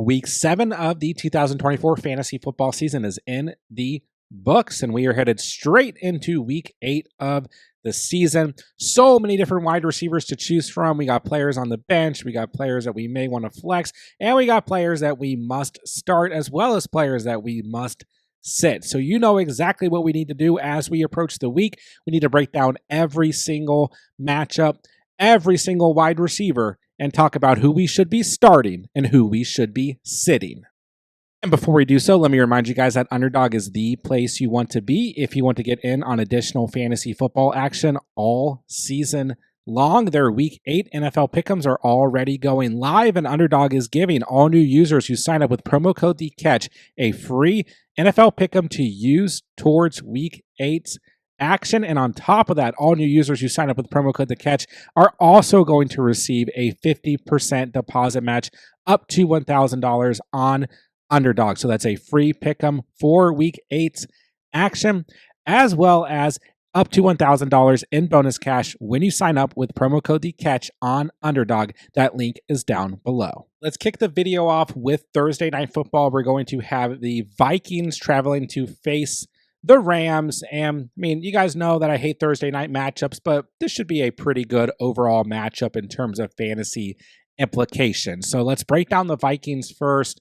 Week 7 of the 2024 fantasy football season is in the books, and we are headed straight into Week 8 of the season. So many different wide receivers to choose from. We got players on the bench, we got players that we may want to flex, and we got players that we must start, as well as players that we must sit. So you know exactly what we need to do as we approach the week. We need to break down every single matchup, every single wide receiver, and talk about who we should be starting and who we should be sitting. And before we do so, let me remind you guys that Underdog is the place you want to be if you want to get in on additional fantasy football action all season long. Their Week 8 NFL Pick'ems are already going live, and Underdog is giving all new users who sign up with promo code TheCatch a free NFL Pick'em to use towards Week 8's action. And on top of that, all new users who sign up with promo code TheCatch are also going to receive a 50% deposit match up to $1,000 on Underdog. So that's a free pick'em for Week 8's action, as well as up to $1,000 in bonus cash when you sign up with promo code TheCatch on Underdog. That link is down below. Let's kick the video off with Thursday Night Football. We're going to have the Vikings traveling to face the Rams. And I mean, you guys know that I hate Thursday night matchups, but this should be a pretty good overall matchup in terms of fantasy implications. So let's break down the Vikings first.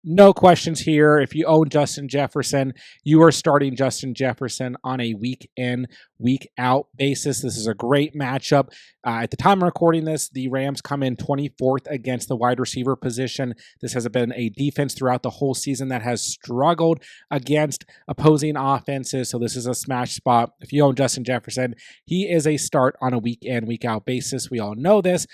No questions here. If you own Justin Jefferson, you are starting Justin Jefferson on a week in, week out basis. This is a great matchup. At the time of recording this, the Rams come in 24th against the wide receiver position. This has been a defense throughout the whole season that has struggled against opposing offenses. So this is a smash spot. If you own Justin Jefferson, he is a start on a week in, week out basis. We all know this.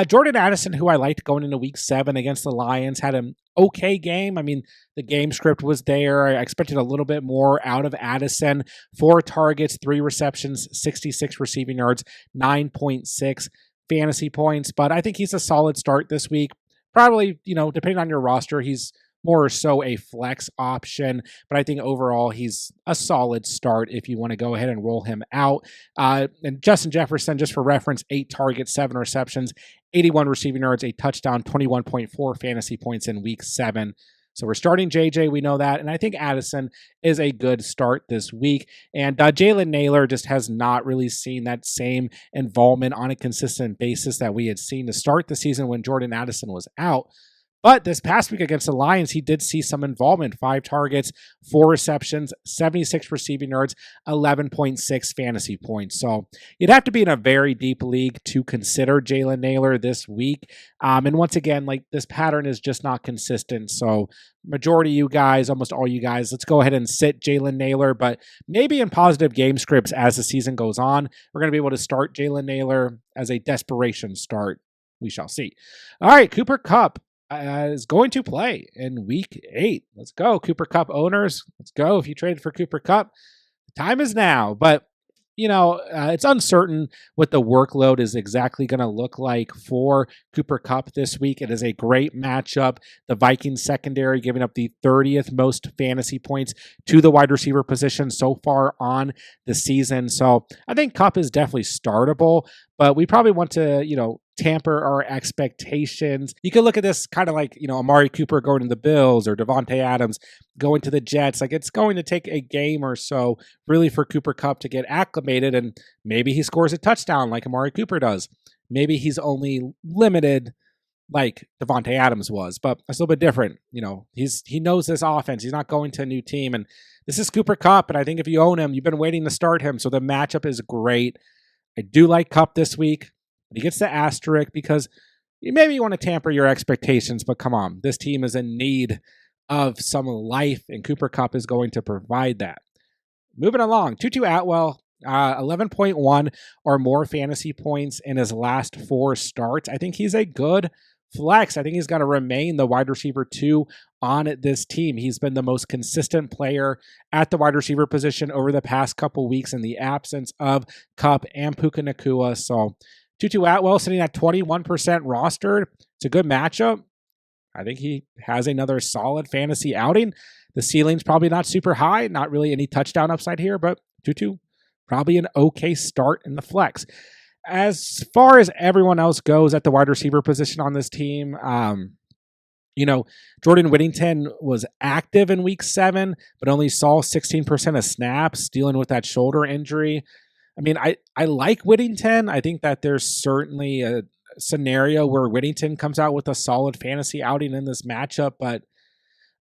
Jordan Addison, who I liked going into Week 7 against the Lions, had an okay game. I mean, the game script was there. I expected a little bit more out of Addison. 4 targets, 3 receptions, 66 receiving yards, 9.6 fantasy points. But I think he's a solid start this week. Probably, depending on your roster, he's more or so a flex option. But I think overall, he's a solid start if you want to go ahead and roll him out. And Justin Jefferson, just for reference, 8 targets, 7 receptions, 81 receiving yards, a touchdown, 21.4 fantasy points in Week 7. So we're starting JJ, we know that. And I think Addison is a good start this week. And Jalen Naylor just has not really seen that same involvement on a consistent basis that we had seen to start the season when Jordan Addison was out. But this past week against the Lions, he did see some involvement. 5 targets, 4 receptions, 76 receiving yards, 11.6 fantasy points. So you'd have to be in a very deep league to consider Jalen Naylor this week. And once again, this pattern is just not consistent. So majority of you guys, almost all you guys, let's go ahead and sit Jalen Naylor. But maybe in positive game scripts as the season goes on, we're going to be able to start Jalen Naylor as a desperation start. We shall see. All right, Cooper Kupp is going to play in Week 8. Let's go, Cooper Kupp owners. Let's go. If you traded for Cooper Kupp, the time is now. But, it's uncertain what the workload is exactly going to look like for Cooper Kupp this week. It is a great matchup. The Vikings secondary giving up the 30th most fantasy points to the wide receiver position so far on the season. So I think Kupp is definitely startable, but we probably want to, tamper our expectations. You could look at this kind of like, Amari Cooper going to the Bills or Devontae Adams going to the Jets. It's going to take a game or so really for Cooper Kupp to get acclimated, and maybe he scores a touchdown like Amari Cooper does. Maybe he's only limited like Devontae Adams was, but it's a little bit different. He knows this offense. He's not going to a new team, and this is Cooper Kupp, and I think if you own him, you've been waiting to start him, so the matchup is great. I do like Kupp this week. He gets the asterisk because maybe you want to tamper your expectations, but come on, this team is in need of some life, and Cooper Kupp is going to provide that. Moving along, Tutu Atwell, 11.1 or more fantasy points in his last 4 starts. I think he's a good flex. I think he's got to remain the wide receiver 2 on this team. He's been the most consistent player at the wide receiver position over the past couple weeks in the absence of Kupp and Puka Nacua. So Tutu Atwell sitting at 21% rostered. It's a good matchup. I think he has another solid fantasy outing. The ceiling's probably not super high, not really any touchdown upside here, but Tutu, probably an okay start in the flex. As far as everyone else goes at the wide receiver position on this team, Jordan Whittington was active in week 7, but only saw 16% of snaps, dealing with that shoulder injury. I like Whittington. I think that there's certainly a scenario where Whittington comes out with a solid fantasy outing in this matchup, but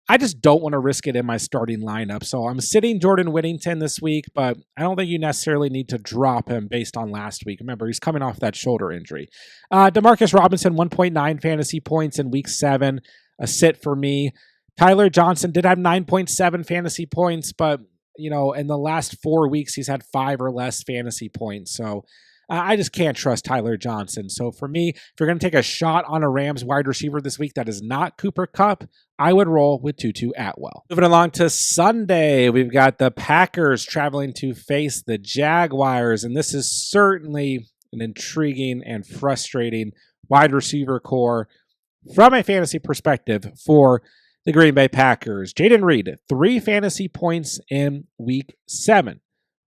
I just don't want to risk it in my starting lineup. So I'm sitting Jordan Whittington this week, but I don't think you necessarily need to drop him based on last week. Remember, he's coming off that shoulder injury. Demarcus Robinson, 1.9 fantasy points in week 7, a sit for me. Tyler Johnson did have 9.7 fantasy points, but, in the last 4 weeks, he's had 5 or less fantasy points. So I just can't trust Tyler Johnson. So for me, if you're going to take a shot on a Rams wide receiver this week that is not Cooper Kupp, I would roll with Tutu Atwell. Moving along to Sunday, we've got the Packers traveling to face the Jaguars, and this is certainly an intriguing and frustrating wide receiver core from a fantasy perspective for the Green Bay Packers. Jaden Reed, 3 fantasy points in week 7.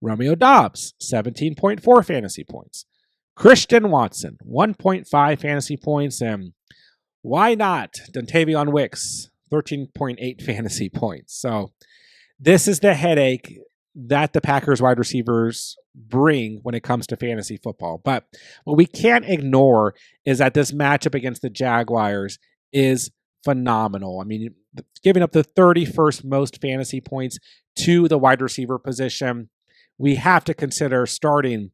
Romeo Doubs, 17.4 fantasy points. Christian Watson, 1.5 fantasy points. And why not Dontavion Wicks, 13.8 fantasy points. So this is the headache that the Packers wide receivers bring when it comes to fantasy football. But what we can't ignore is that this matchup against the Jaguars is phenomenal. Giving up the 31st most fantasy points to the wide receiver position. We have to consider starting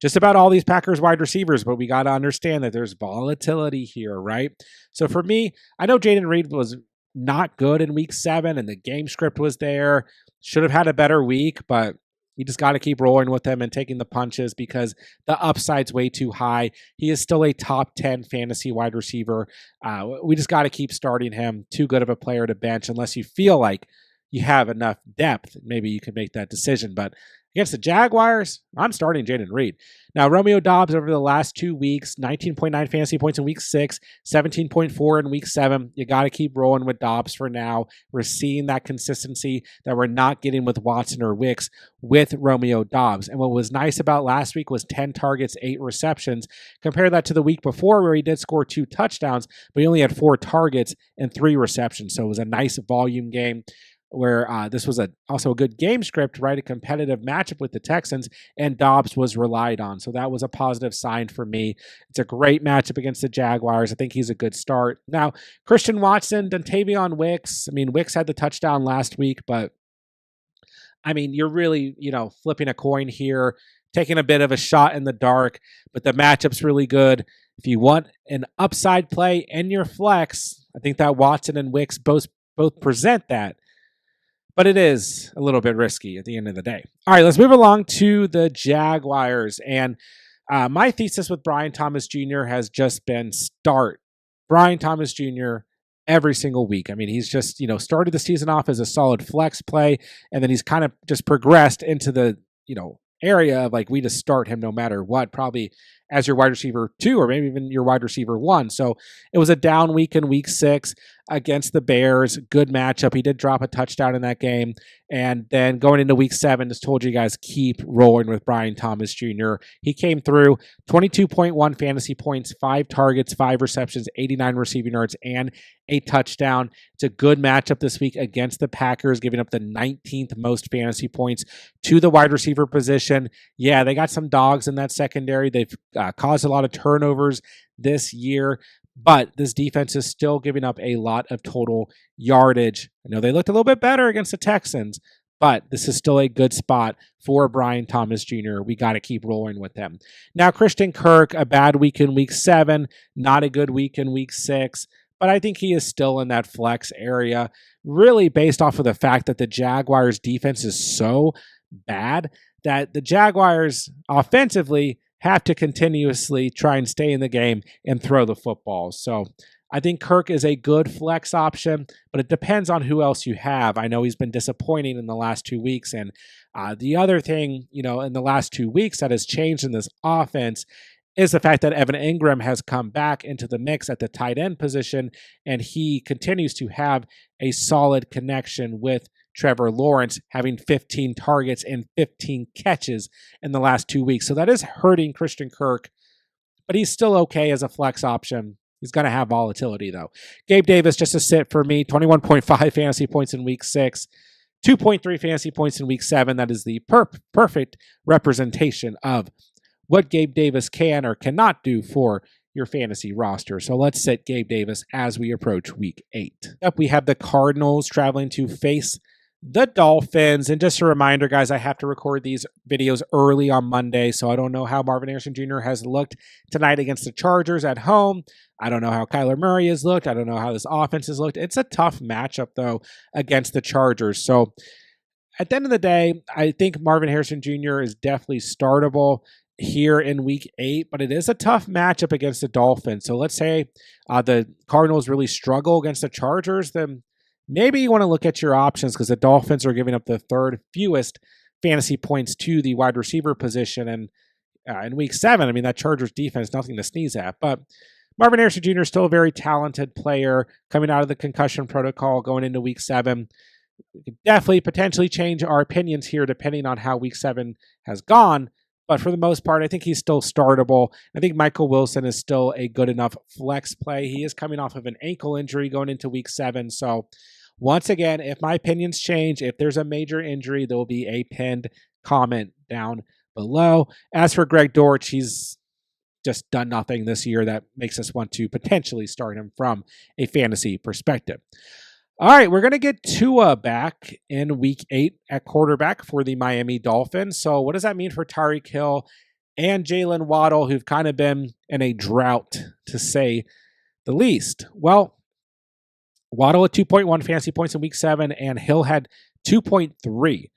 just about all these Packers wide receivers, but we got to understand that there's volatility here, right? So for me, I know Jaden Reed was not good in week 7 and the game script was there. Should have had a better week, but you just got to keep rolling with him and taking the punches because the upside's way too high. He is still a top 10 fantasy wide receiver. We just got to keep starting him. Too good of a player to bench unless you feel like you have enough depth. Maybe you can make that decision, but against the Jaguars, I'm starting Jaden Reed. Now, Romeo Doubs over the last 2 weeks, 19.9 fantasy points in week 6, 17.4 in week 7. You got to keep rolling with Doubs for now. We're seeing that consistency that we're not getting with Watson or Wicks with Romeo Doubs. And what was nice about last week was 10 targets, 8 receptions. Compare that to the week before where he did score 2 touchdowns, but he only had 4 targets and 3 receptions. So it was a nice volume game, where this was also a good game script, right? A competitive matchup with the Texans, and Doubs was relied on. So that was a positive sign for me. It's a great matchup against the Jaguars. I think he's a good start. Now, Christian Watson, Dontavion Wicks. Wicks had the touchdown last week, but you're really, flipping a coin here, taking a bit of a shot in the dark, but the matchup's really good. If you want an upside play in your flex, I think that Watson and Wicks both present that. But it is a little bit risky at the end of the day. All right, let's move along to the Jaguars. And my thesis with Brian Thomas Jr. has just been start Brian Thomas Jr. every single week. He's just, started the season off as a solid flex play, and then he's kind of just progressed into the, area of we just start him no matter what, probably as your wide receiver 2 or maybe even your wide receiver 1. So it was a down week in week 6 against the Bears. Good matchup. He did drop a touchdown in that game. And then going into week 7, just told you guys keep rolling with Brian Thomas Jr. He came through 22.1 fantasy points, 5 targets, 5 receptions, 89 receiving yards, and a touchdown. It's a good matchup this week against the Packers, giving up the 19th most fantasy points to the wide receiver position. Yeah, they got some dogs in that secondary. They've caused a lot of turnovers this year, but this defense is still giving up a lot of total yardage. I know they looked a little bit better against the Texans, but this is still a good spot for Brian Thomas Jr. We got to keep rolling with him. Now, Christian Kirk, a bad week in week 7, not a good week in week 6, but I think he is still in that flex area, really based off of the fact that the Jaguars' defense is so bad that the Jaguars offensively have to continuously try and stay in the game and throw the football. So I think Kirk is a good flex option, but it depends on who else you have. I know he's been disappointing in the last 2 weeks. And the other thing, in the last 2 weeks that has changed in this offense is the fact that Evan Ingram has come back into the mix at the tight end position, and he continues to have a solid connection with Trevor Lawrence, having 15 targets and 15 catches in the last 2 weeks. So that is hurting Christian Kirk, but he's still okay as a flex option. He's going to have volatility, though. Gabe Davis, just a sit for me, 21.5 fantasy points in week 6, 2.3 fantasy points in week 7. That is the perfect representation of what Gabe Davis can or cannot do for your fantasy roster. So let's sit Gabe Davis as we approach week 8. Up, we have the Cardinals traveling to face the Dolphins. And just a reminder, guys, I have to record these videos early on Monday, so I don't know how Marvin Harrison Jr. has looked tonight against the Chargers at home. I don't know how Kyler Murray has looked. I don't know how this offense has looked. It's a tough matchup, though, against the Chargers. So at the end of the day, I think Marvin Harrison Jr. is definitely startable here in week 8, but it is a tough matchup against the Dolphins. So let's say the Cardinals really struggle against the Chargers, then maybe you want to look at your options, because the Dolphins are giving up the 3rd fewest fantasy points to the wide receiver position. And in week 7, I mean, that Chargers defense, nothing to sneeze at. But Marvin Harrison Jr. is still a very talented player coming out of the concussion protocol going into week 7. We could definitely potentially change our opinions here depending on how week 7 has gone. But for the most part, I think he's still startable. I think Michael Wilson is still a good enough flex play. He is coming off of an ankle injury going into week 7. So once again, if my opinions change, if there's a major injury, there will be a pinned comment down below. As for Greg Dortch, he's just done nothing this year that makes us want to potentially start him from a fantasy perspective. All right, we're going to get Tua back in week 8 at quarterback for the Miami Dolphins. So what does that mean for Tyreek Hill and Jalen Waddle, who've kind of been in a drought, to say the least? Well, Waddle at 2.1 fantasy points in week 7, and Hill had 2.3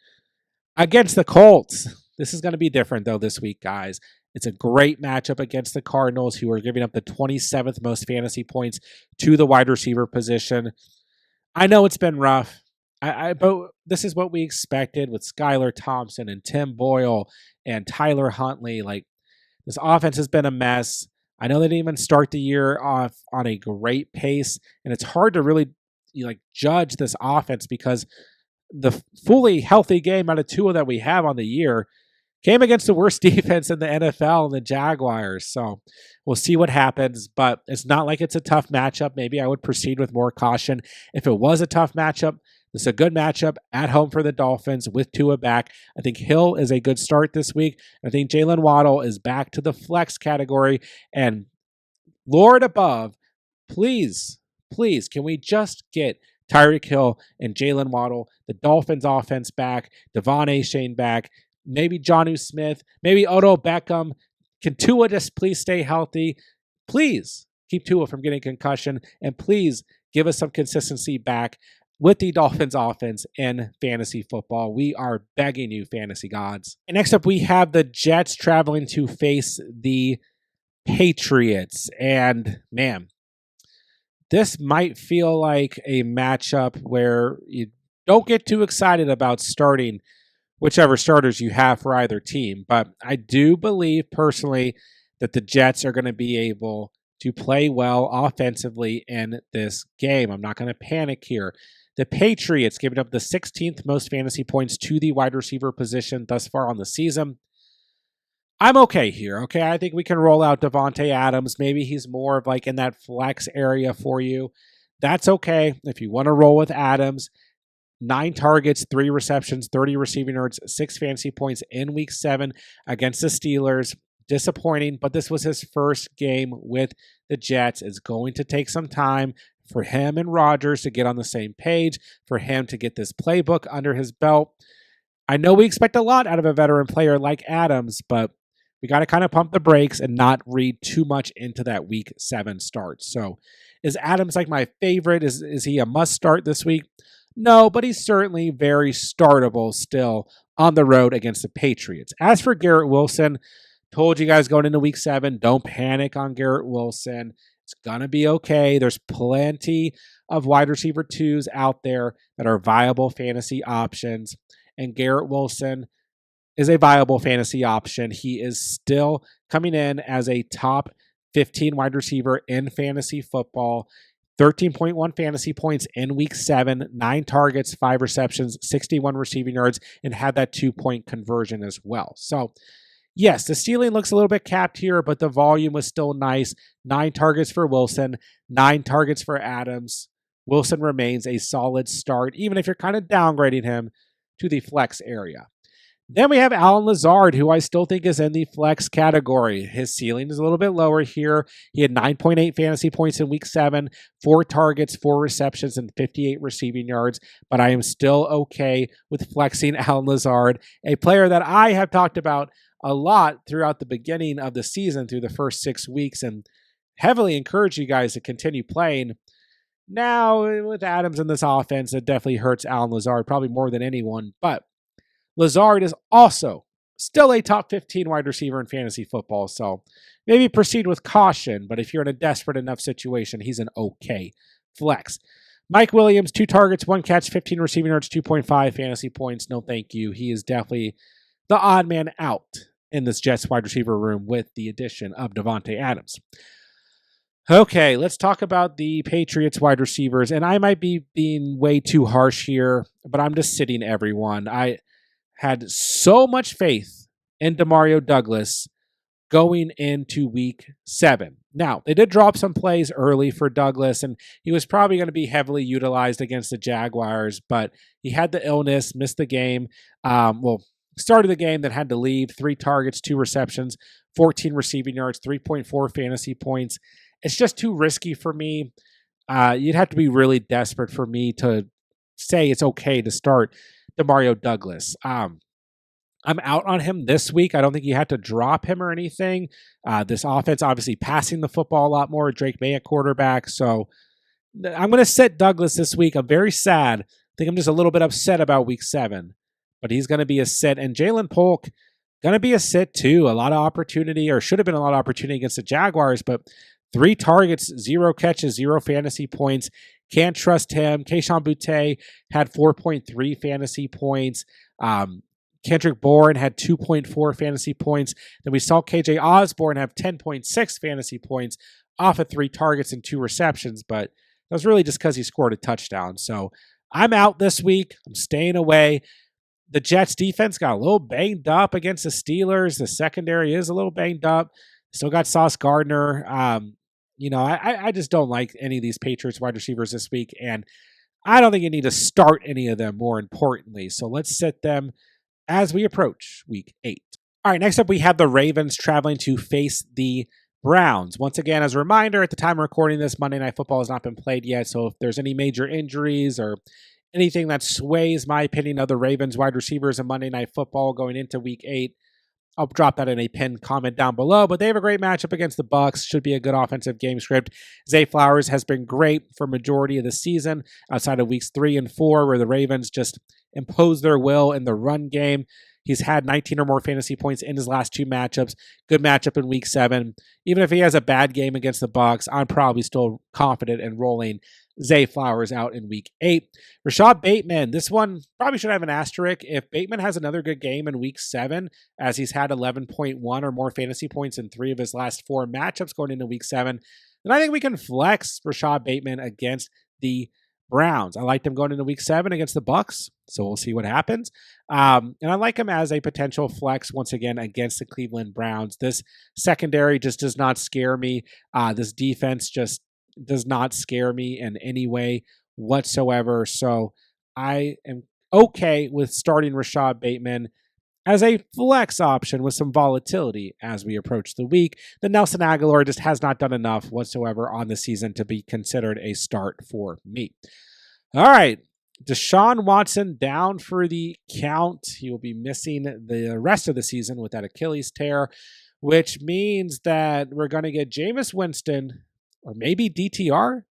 against the Colts. This is going to be different, though, this week, guys. It's a great matchup against the Cardinals, who are giving up the 27th most fantasy points to the wide receiver position. I know it's been rough, but this is what we expected with Skylar Thompson and Tim Boyle and Tyler Huntley. Like, this offense has been a mess. I know they didn't even start the year off on a great pace, and it's hard to really judge this offense because the fully healthy game out of Tua that we have on the year came against the worst defense in the NFL and the Jaguars. So we'll see what happens, but it's not like it's a tough matchup. Maybe I would proceed with more caution. If it was a tough matchup, this is a good matchup at home for the Dolphins with Tua back. I think Hill is a good start this week. I think Jalen Waddle is back to the flex category. And Lord above, please, can we just get Tyreek Hill and Jalen Waddle, the Dolphins offense back, Devon Achane back, maybe Jonnu Smith, maybe Odell Beckham. Can Tua just please stay healthy? Please keep Tua from getting concussion, and please give us some consistency back with the Dolphins offense in fantasy football. We are begging you, fantasy gods. And next up, we have the Jets traveling to face the Patriots. And man, this might feel like a matchup where you don't get too excited about starting whichever starters you have for either team. But I do believe personally that the Jets are going to be able to play well offensively in this game. I'm not going to panic here. The Patriots giving up the 16th most fantasy points to the wide receiver position thus far on the season. I'm okay here, okay? I think we can roll out Devontae Adams. Maybe he's more of in that flex area for you. That's okay. If you want to roll with Adams, 9 targets, 3 receptions, 30 receiving yards, 6 fantasy points in week 7 against the Steelers. Disappointing, but this was his first game with the Jets. It's going to take some time for him and Rodgers to get on the same page, for him to get this playbook under his belt. I know we expect a lot out of a veteran player like Adams, but we got to kind of pump the brakes and not read too much into that week 7 start. So is Adams my favorite? Is he a must start this week? No, but he's certainly very startable still on the road against the Patriots. As for Garrett Wilson, told you guys going into week 7, don't panic on Garrett Wilson. It's going to be okay. There's plenty of wide receiver 2s out there that are viable fantasy options. And Garrett Wilson is a viable fantasy option. He is still coming in as a top 15 wide receiver in fantasy football. 13.1 fantasy points in week 7, 9 targets, 5 receptions, 61 receiving yards, and had that 2-point conversion as well. So Yes, the ceiling looks a little bit capped here, but the volume was still nice. 9 targets for Wilson, 9 targets for Adams. Wilson remains a solid start, even if you're kind of downgrading him to the flex area. Then we have Allen Lazard, who I still think is in the flex category. His ceiling is a little bit lower here. He had 9.8 fantasy points in week 7, 4 targets, 4 receptions, and 58 receiving yards. But I am still okay with flexing Allen Lazard, a player that I have talked about a lot throughout the beginning of the season through the first 6 weeks and heavily encourage you guys to continue playing. Now, with Adams in this offense, it definitely hurts Allen Lazard probably more than anyone, but Lazard is also still a top 15 wide receiver in fantasy football, so maybe proceed with caution, but if you're in a desperate enough situation, he's an okay flex. Mike Williams, 2 targets, 1 catch, 15 receiving yards, 2.5 fantasy points. No thank you. He is definitely the odd man out in this Jets wide receiver room with the addition of Davante Adams. Okay, let's talk about the Patriots wide receivers, and I might be being way too harsh here, but I'm just sitting everyone. I had so much faith in Demario Douglas going into week 7. Now, they did drop some plays early for Douglas, and he was probably going to be heavily utilized against the Jaguars, but he had the illness, missed the game. Started the game, then had to leave. 3 targets, 2 receptions, 14 receiving yards, 3.4 fantasy points. It's just too risky for me. You'd have to be really desperate for me to say it's okay to start Demario Douglas. I'm out on him this week. I don't think you had to drop him or anything. This offense obviously passing the football a lot more. Drake May at quarterback. So I'm going to sit Douglas this week. I'm very sad. I think I'm just a little bit upset about week 7. But he's going to be a sit. And Jalen Polk, going to be a sit too. A lot of opportunity, or should have been a lot of opportunity against the Jaguars. But 3 targets, 0 catches, 0 fantasy points. Can't trust him. Kayshon Boutte had 4.3 fantasy points. Kendrick Bourne had 2.4 fantasy points. Then we saw KJ Osborne have 10.6 fantasy points off of 3 targets and 2 receptions, but that was really just because he scored a touchdown. So I'm out this week. I'm staying away. The Jets defense got a little banged up against the Steelers. The secondary is a little banged up. Still got Sauce Gardner. I just don't like any of these Patriots wide receivers this week, and I don't think you need to start any of them, more importantly. So let's sit them as we approach week 8. All right, next up we have the Ravens traveling to face the Browns. Once again, as a reminder, at the time of recording this, Monday Night Football has not been played yet, so if there's any major injuries or anything that sways my opinion of the Ravens wide receivers in Monday Night Football going into week 8, I'll drop that in a pinned comment down below, but they have a great matchup against the Bucs. Should be a good offensive game script. Zay Flowers has been great for majority of the season outside of weeks 3 and 4, where the Ravens just impose their will in the run game. He's had 19 or more fantasy points in his last 2 matchups. Good matchup in week 7. Even if he has a bad game against the Bucs, I'm probably still confident in rolling Zay Flowers out in week 8. Rashad Bateman, this one probably should have an asterisk. If Bateman has another good game in week 7, as he's had 11.1 or more fantasy points in 3 of his last 4 matchups going into week 7, then I think we can flex Rashad Bateman against the Browns. I liked him going into week 7 against the Bucs, so we'll see what happens. And I like him as a potential flex once again against the Cleveland Browns. This secondary just does not scare me. This defense just does not scare me in any way whatsoever. So I am okay with starting Rashad Bateman as a flex option with some volatility as we approach the week. The Nelson Aguilar just has not done enough whatsoever on the season to be considered a start for me. All right. Deshaun Watson down for the count. He will be missing the rest of the season with that Achilles tear, which means that we're going to get Jameis Winston or maybe DTR.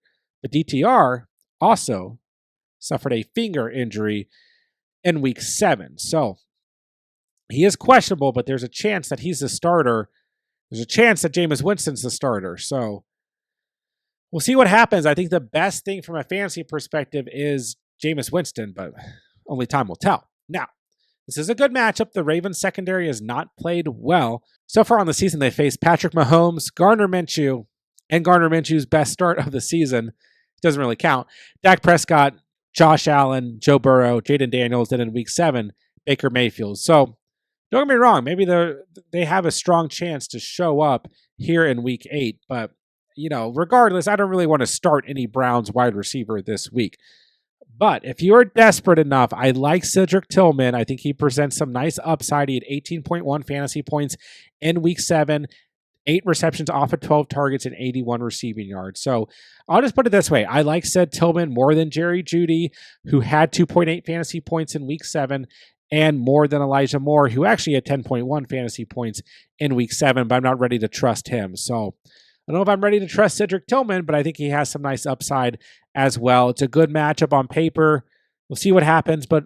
But DTR also suffered a finger injury in week 7. So he is questionable, but there's a chance that he's the starter. There's a chance that Jameis Winston's the starter. So we'll see what happens. I think the best thing from a fantasy perspective is Jameis Winston, but only time will tell. Now, this is a good matchup. The Ravens secondary has not played well. So far on the season, they faced Patrick Mahomes, Gardner Minshew, and Gardner Minshew's best start of the season. Doesn't really count. Dak Prescott, Josh Allen, Joe Burrow, Jaden Daniels, then in week 7, Baker Mayfield. So Don't get me wrong, maybe they have a strong chance to show up here in week 8, but regardless, I don't really want to start any Browns wide receiver this week. But if you are desperate enough, I like Cedric Tillman. I think he presents some nice upside. He had 18.1 fantasy points in week 7, 8 receptions off of 12 targets and 81 receiving yards. So I'll just put it this way. I like Ced Tillman more than Jerry Jeudy, who had 2.8 fantasy points in week 7, and more than Elijah Moore, who actually had 10.1 fantasy points in week 7, but I'm not ready to trust him. So I don't know if I'm ready to trust Cedric Tillman, but I think he has some nice upside as well. It's a good matchup on paper. We'll see what happens, but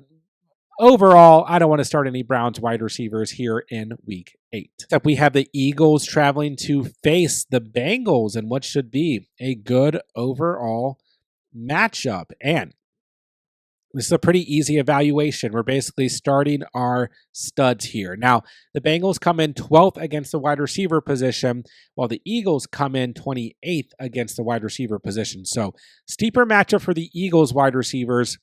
overall, I don't want to start any Browns wide receivers here in week 8. Except we have the Eagles traveling to face the Bengals in what should be a good overall matchup. And this is a pretty easy evaluation. We're basically starting our studs here. Now, the Bengals come in 12th against the wide receiver position, while the Eagles come in 28th against the wide receiver position. So, steeper matchup for the Eagles wide receivers.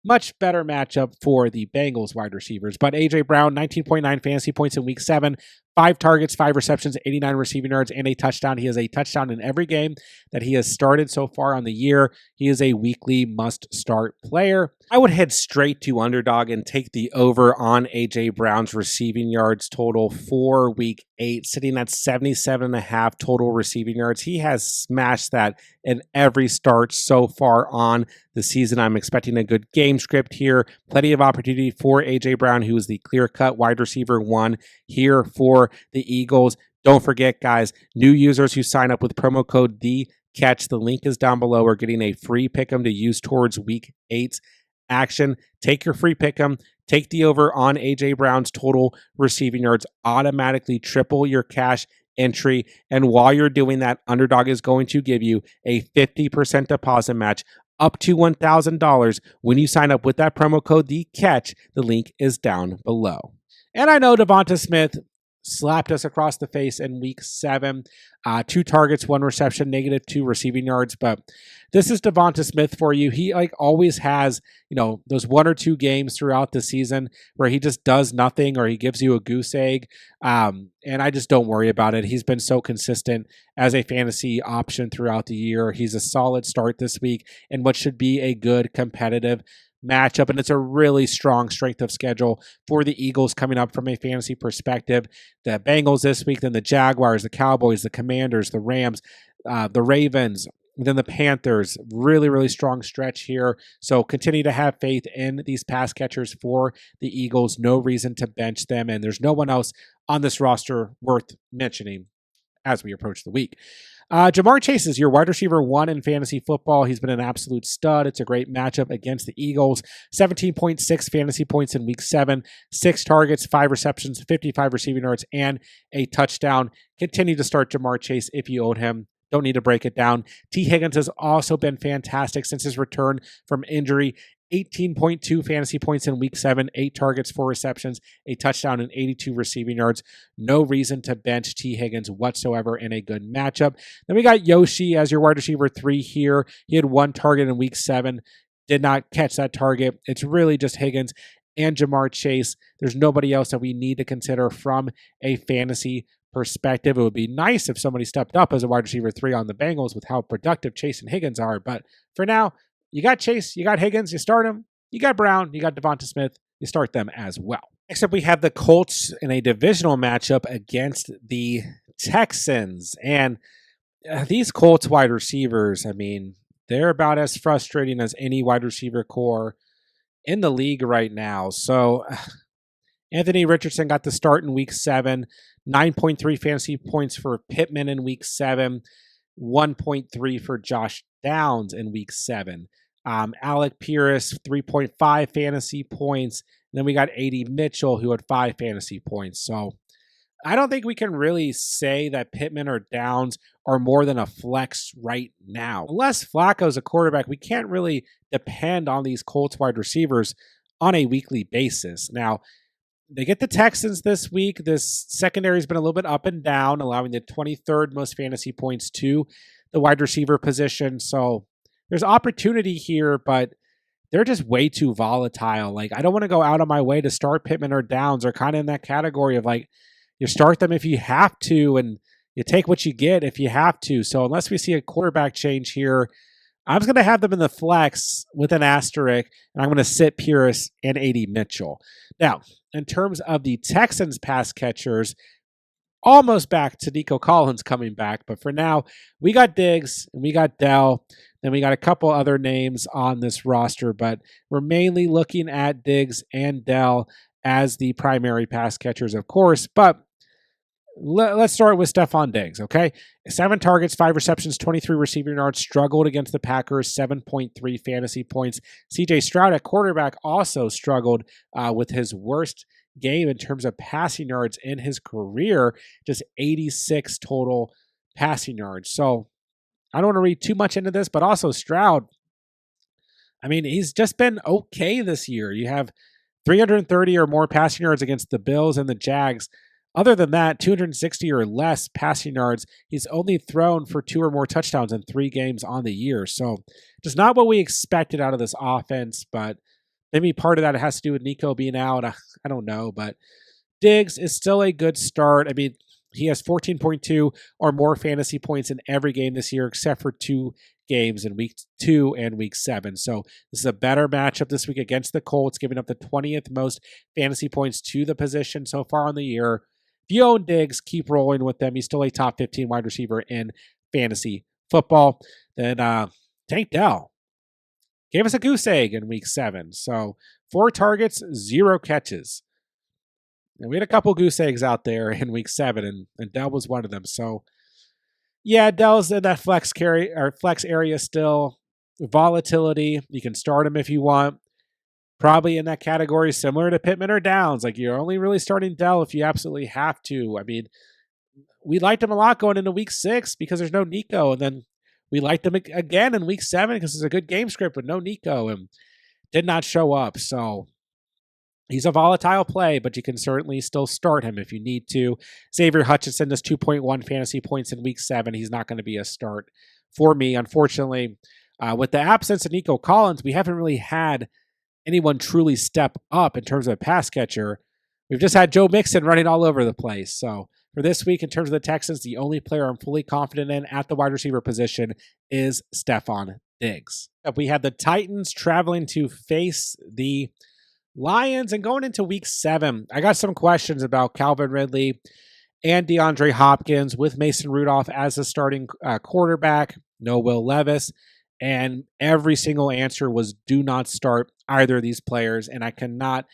Much better matchup for the Bengals wide receivers. But A.J. Brown, 19.9 fantasy points in week 7, 5 targets, 5 receptions, 89 receiving yards, and a touchdown. He has a touchdown in every game that he has started so far on the year. He is a weekly must-start player. I would head straight to Underdog and take the over on A.J. Brown's receiving yards total for week 8, sitting at 77.5 total receiving yards. He has smashed that in every start so far on the season. I'm expecting a good game script here. Plenty of opportunity for A.J. Brown, who is the clear-cut wide receiver 1 here for the Eagles. Don't forget, guys, new users who sign up with promo code DCatch, the link is down below, are getting a free pick 'em to use towards week 8's action. Take your free pick 'em. Take the over on A.J. Brown's total receiving yards. Automatically triple your cash entry. And while you're doing that, Underdog is going to give you a 50% deposit match up to $1,000 when you sign up with that promo code DCatch. The link is down below. And I know Devonta Smith slapped us across the face in week 7. 2 targets, 1 reception, -2 receiving yards. But this is Devonta Smith for you. He always has, those 1 or 2 games throughout the season where he just does nothing or he gives you a goose egg. And I just don't worry about it. He's been so consistent as a fantasy option throughout the year. He's a solid start this week in what should be a good competitive matchup, and it's a really strong strength of schedule for the Eagles coming up from a fantasy perspective. The Bengals this week, then the Jaguars, the Cowboys, the Commanders, the Rams, the Ravens, then the Panthers. Really, really strong stretch here. So continue to have faith in these pass catchers for the Eagles. No reason to bench them, and there's no one else on this roster worth mentioning as we approach the week. Jamar Chase is your wide receiver 1 in fantasy football. He's been an absolute stud. It's a great matchup against the Eagles. 17.6 fantasy points in week 7, 6 targets, 5 receptions, 55 receiving yards, and a touchdown. Continue to start Jamar Chase if you own him. Don't need to break it down. T. Higgins has also been fantastic since his return from injury. 18.2 fantasy points in week 7, 8 targets, 4 receptions, a touchdown, and 82 receiving yards. No reason to bench T. Higgins whatsoever in a good matchup. Then we got Yoshi as your wide receiver 3 here. He had 1 target in week 7, did not catch that target. It's really just Higgins and Jamar Chase. There's nobody else that we need to consider from a fantasy perspective. It would be nice if somebody stepped up as a wide receiver 3 on the Bengals with how productive Chase and Higgins are. But for now, you got Chase, you got Higgins, you start them. You got Brown, you got Devonta Smith, you start them as well. Next up, we have the Colts in a divisional matchup against the Texans. And these Colts wide receivers, they're about as frustrating as any wide receiver core in the league right now. So Anthony Richardson got the start in week 7, 9.3 fantasy points for Pittman in week 7, 1.3 for Josh Downs in week 7. Alec Pierce, 3.5 fantasy points. And then we got A.D. Mitchell, who had 5 fantasy points. So I don't think we can really say that Pittman or Downs are more than a flex right now. Unless Flacco's a quarterback, we can't really depend on these Colts wide receivers on a weekly basis. Now, they get the Texans this week. This secondary has been a little bit up and down, allowing the 23rd most fantasy points to the wide receiver position. So there's opportunity here, but they're just way too volatile. Like, I don't want to go out of my way to start Pittman or Downs. They're kind of in that category of like, you start them if you have to, and you take what you get if you have to. So unless we see a quarterback change here, I'm just going to have them in the flex with an asterisk, and I'm going to sit Pierce and AD Mitchell. Now, in terms of the Texans pass catchers, almost back to Nico Collins coming back. But for now, we got Diggs and we got Dell. Then we got a couple other names on this roster, but we're mainly looking at Diggs and Dell as the primary pass catchers, of course. But let's start with Stephon Diggs, okay? 7 targets, 5 receptions, 23 receiving yards, struggled against the Packers, 7.3 fantasy points. CJ Stroud at quarterback also struggled with his worst game in terms of passing yards in his career, just 86 total passing yards. So I don't want to read too much into this, but also Stroud, I mean, he's just been okay this year. You have 330 or more passing yards against the Bills and the Jags. Other than that, 260 or less passing yards. He's only thrown for 2 or more touchdowns in 3 games on the year. So just not what we expected out of this offense, but maybe part of that has to do with Nico being out. I don't know, but Diggs is still a good start. I mean, he has 14.2 or more fantasy points in every game this year, except for 2 games in week 2 and week 7. So this is a better matchup this week against the Colts, giving up the 20th most fantasy points to the position so far on the year. If you own Diggs, keep rolling with them. He's still a top 15 wide receiver in fantasy football. Then Tank Dell gave us a goose egg in week 7. So 4 targets, 0 catches. And we had a couple goose eggs out there in week 7, and Dell was one of them. So yeah, Dell's in that flex area still. Volatility, you can start him if you want. Probably in that category similar to Pittman or Downs. Like, you're only really starting Dell if you absolutely have to. I mean, we liked him a lot going into week 6 because there's no Nico. And then we liked him again in week 7 because it's a good game script with no Nico and did not show up. So he's a volatile play, but you can certainly still start him if you need to. Xavier Hutchinson does 2.1 fantasy points in week 7. He's not going to be a start for me, unfortunately. With the absence of Nico Collins, we haven't really had anyone truly step up in terms of a pass catcher. We've just had Joe Mixon running all over the place. So for this week, in terms of the Texans, the only player I'm fully confident in at the wide receiver position is Stephon Diggs. We had the Titans traveling to face the Lions, and going into week 7, I got some questions about Calvin Ridley and DeAndre Hopkins with Mason Rudolph as the starting quarterback, no Will Levis. And every single answer was do not start either of these players. And I cannot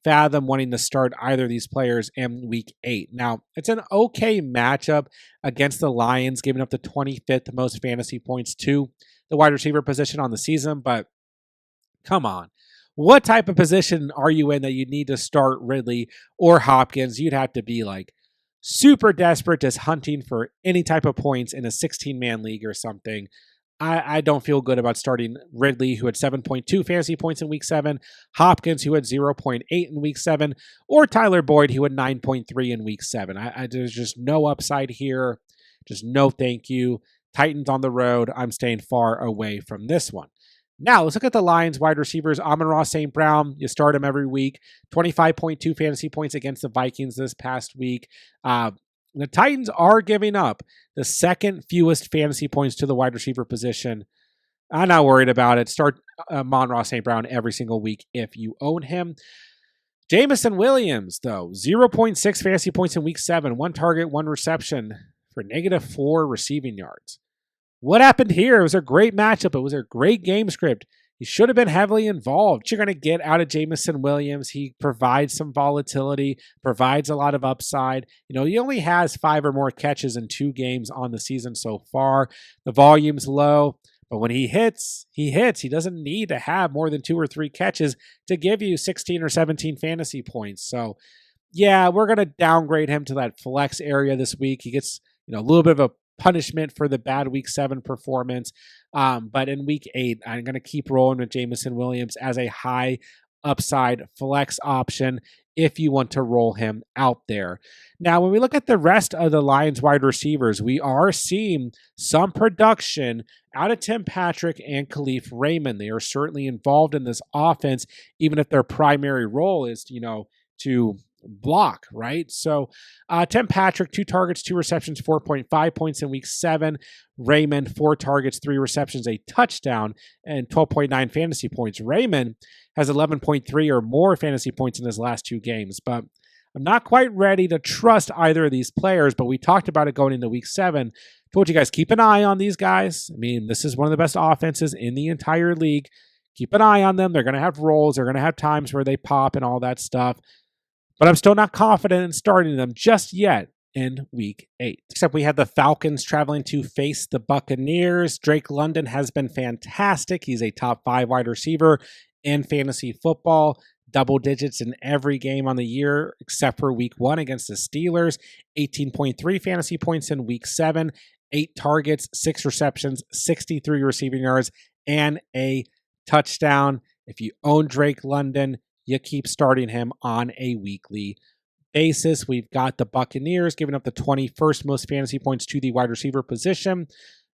fathom wanting to start either of these players in week 8. Now, it's an okay matchup against the Lions, giving up the 25th most fantasy points to the wide receiver position on the season. But come on. What type of position are you in that you need to start Ridley or Hopkins? You'd have to be like super desperate, just hunting for any type of points in a 16-man league or something. I don't feel good about starting Ridley, who had 7.2 fantasy points in week 7, Hopkins, who had 0.8 in week 7, or Tyler Boyd, who had 9.3 in week 7. There's just no upside here. Just no thank you. Titans on the road. I'm staying far away from this one. Now, let's look at the Lions wide receivers. Amon-Ra St. Brown, you start him every week. 25.2 fantasy points against the Vikings this past week. The Titans are giving up the second fewest fantasy points to the wide receiver position. I'm not worried about it. Start Amon-Ra St. Brown every single week if you own him. Jameson Williams, though, 0.6 fantasy points in week 7. 1 target, 1 reception for -4 receiving yards. What happened here? It was a great matchup. It was a great game script. He should have been heavily involved. You're going to get out of Jameson Williams. He provides some volatility, provides a lot of upside. You know, he only has 5 or more catches in 2 games on the season so far. The volume's low, but when he hits, he hits. He doesn't need to have more than 2 or 3 catches to give you 16 or 17 fantasy points. So, yeah, we're going to downgrade him to that flex area this week. He gets, a little bit of a punishment for the bad week 7 performance. But in week 8, I'm going to keep rolling with Jameson Williams as a high upside flex option if you want to roll him out there. Now, when we look at the rest of the Lions wide receivers, we are seeing some production out of Tim Patrick and Khalif Raymond. They are certainly involved in this offense, even if their primary role is, to block, right? So Tim Patrick, 2 targets, 2 receptions, 4.5 points in week 7. Raymond, 4 targets, 3 receptions, a touchdown, and 12.9 fantasy points. Raymond has 11.3 or more fantasy points in his last 2 games, but I'm not quite ready to trust either of these players, but we talked about it going into week 7. Told you guys, keep an eye on these guys. I mean, this is one of the best offenses in the entire league. Keep an eye on them. They're going to have roles. They're going to have times where they pop and all that stuff. But I'm still not confident in starting them just yet in week 8. Except we had the Falcons traveling to face the Buccaneers. Drake London has been fantastic. He's a top 5 wide receiver in fantasy football. Double digits in every game on the year except for week 1 against the Steelers. 18.3 fantasy points in week 7. 8 targets, 6 receptions, 63 receiving yards, and a touchdown. If you own Drake London, you keep starting him on a weekly basis. We've got the Buccaneers giving up the 21st most fantasy points to the wide receiver position.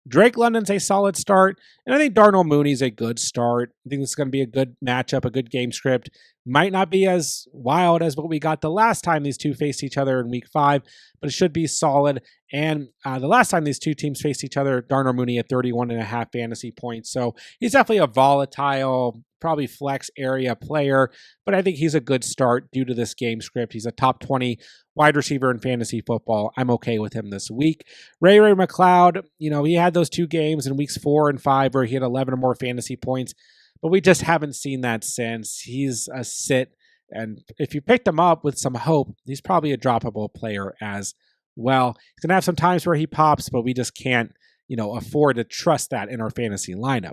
Drake London's a solid start, and I think Darnell Mooney's a good start. I think this is going to be a good matchup, a good game script. Might not be as wild as what we got the last time these two faced each other in week 5, but it should be solid. And the last time these two teams faced each other, Darnell Mooney had 31.5 fantasy points. So he's definitely a volatile, probably flex area player, but I think he's a good start due to this game script. He's a top 20 wide receiver in fantasy football. I'm okay with him this week. Ray McLeod, he had those 2 games in weeks 4 and 5 where he had 11 or more fantasy points, but we just haven't seen that since. He's a sit, and if you picked him up with some hope, he's probably a droppable player as well. He's going to have some times where he pops, but we just can't, afford to trust that in our fantasy lineup.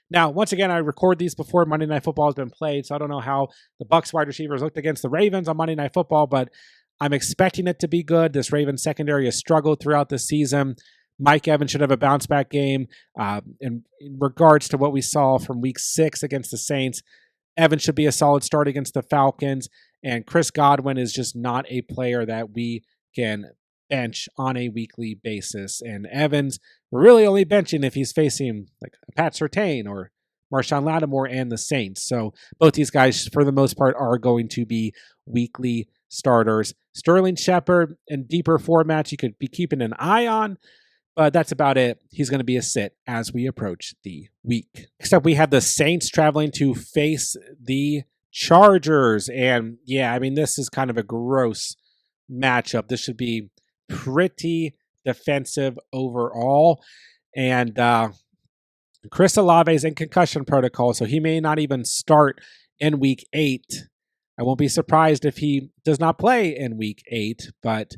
Now, once again, I record these before Monday Night Football has been played, so I don't know how the Bucs wide receivers looked against the Ravens on Monday Night Football, but I'm expecting it to be good. This Ravens secondary has struggled throughout the season. Mike Evans should have a bounce-back game. In regards to what we saw from week 6 against the Saints, Evans should be a solid start against the Falcons, and Chris Godwin is just not a player that we can bench on a weekly basis. And Evans, we're really only benching if he's facing like a Pat Surtain or Marshawn Lattimore and the Saints. So both these guys, for the most part, are going to be weekly starters. Sterling Shepard in deeper formats you could be keeping an eye on, but that's about it. He's going to be a sit as we approach the week. Next up, we have the Saints traveling to face the Chargers. And yeah, this is kind of a gross matchup. This should be pretty defensive overall. And Chris Olave is in concussion protocol, so he may not even start in week 8. I won't be surprised if he does not play in week 8, but